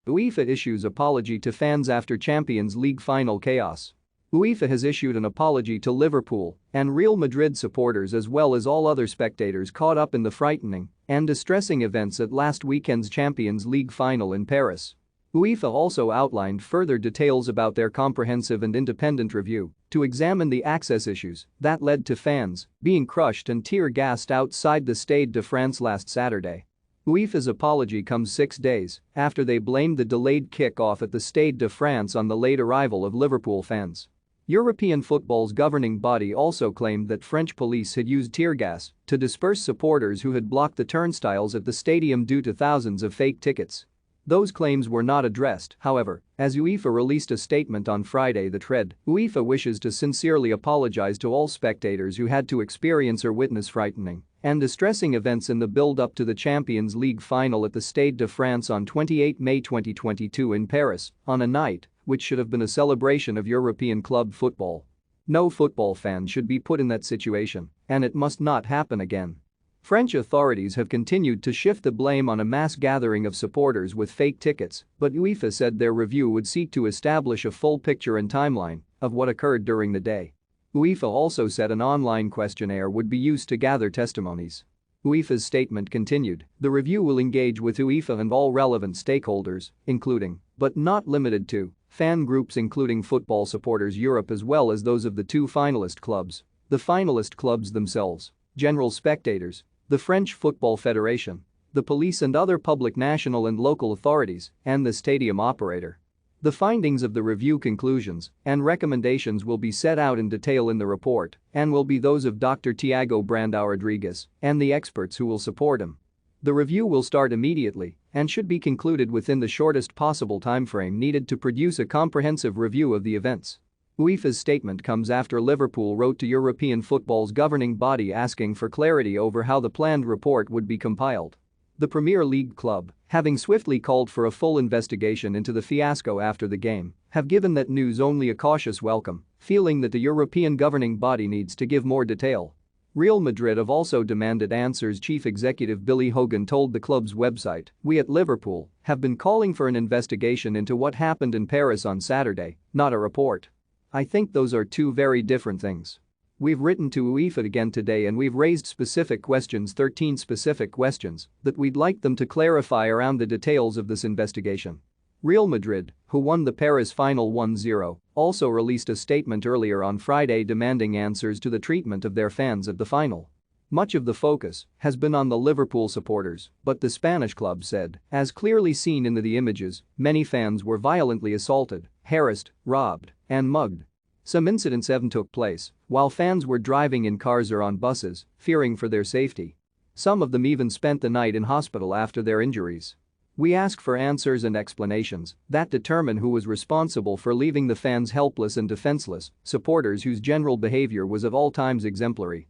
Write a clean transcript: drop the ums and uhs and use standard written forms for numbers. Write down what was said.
UEFA issues apology to fans after Champions League final chaos. UEFA has issued an apology to Liverpool and Real Madrid supporters as well as all other spectators caught up in the frightening and distressing events at last weekend's Champions League final in Paris. UEFA also outlined further details about their comprehensive and independent review to examine the access issues that led to fans being crushed and tear-gassed outside the Stade de France last Saturday. UEFA's apology comes 6 days after they blamed the delayed kick-off at the Stade de France on the late arrival of Liverpool fans. European football's governing body also claimed that French police had used tear gas to disperse supporters who had blocked the turnstiles at the stadium due to thousands of fake tickets. Those claims were not addressed, however, as UEFA released a statement on Friday that read, UEFA wishes to sincerely apologize to all spectators who had to experience or witness frightening and distressing events in the build-up to the Champions League final at the Stade de France on 28 May 2022 in Paris, on a night which should have been a celebration of European club football. No football fan should be put in that situation, and it must not happen again. French authorities have continued to shift the blame on a mass gathering of supporters with fake tickets, but UEFA said their review would seek to establish a full picture and timeline of what occurred during the day. UEFA also said an online questionnaire would be used to gather testimonies. UEFA's statement continued, the review will engage with UEFA and all relevant stakeholders, including, but not limited to, fan groups including Football Supporters Europe as well as those of the two finalist clubs, the finalist clubs themselves, general spectators, the French Football Federation, the police and other public national and local authorities, and the stadium operator. The findings of the review conclusions and recommendations will be set out in detail in the report and will be those of Dr. Tiago Brandão Rodrigues and the experts who will support him. The review will start immediately and should be concluded within the shortest possible timeframe needed to produce a comprehensive review of the events. UEFA's statement comes after Liverpool wrote to European football's governing body asking for clarity over how the planned report would be compiled. The Premier League club, having swiftly called for a full investigation into the fiasco after the game, have given that news only a cautious welcome, feeling that the European governing body needs to give more detail. Real Madrid have also demanded answers. Chief executive Billy Hogan told the club's website, "We at Liverpool have been calling for an investigation into what happened in Paris on Saturday, not a report. I think those are two very different things. We've written to UEFA again today and we've raised specific questions, 13 specific questions, that we'd like them to clarify around the details of this investigation." Real Madrid, who won the Paris final 1-0, also released a statement earlier on Friday demanding answers to the treatment of their fans at the final. Much of the focus has been on the Liverpool supporters, but the Spanish club said, as clearly seen in the images, many fans were violently assaulted, harassed, robbed, and mugged. Some incidents even took place while fans were driving in cars or on buses, fearing for their safety. Some of them even spent the night in hospital after their injuries. We ask for answers and explanations that determine who was responsible for leaving the fans helpless and defenseless, supporters whose general behavior was at all times exemplary.